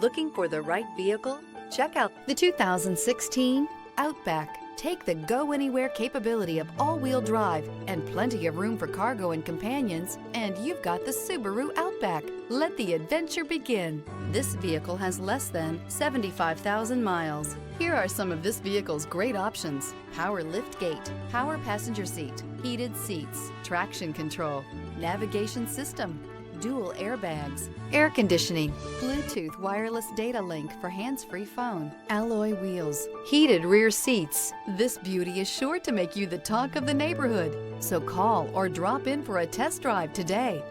Looking for the right vehicle? Check out the 2016 Outback. Take the go-anywhere capability of all-wheel drive and plenty of room for cargo and companions, and you've got the Subaru Outback. Let the adventure begin. This vehicle has less than 75,000 miles. Here are some of this vehicle's great options: power lift gate, power passenger seat, heated seats, traction control, navigation system, dual airbags, air conditioning, Bluetooth wireless data link for hands-free phone, alloy wheels, heated rear seats. This beauty is sure to make you the talk of the neighborhood. So call or drop in for a test drive today.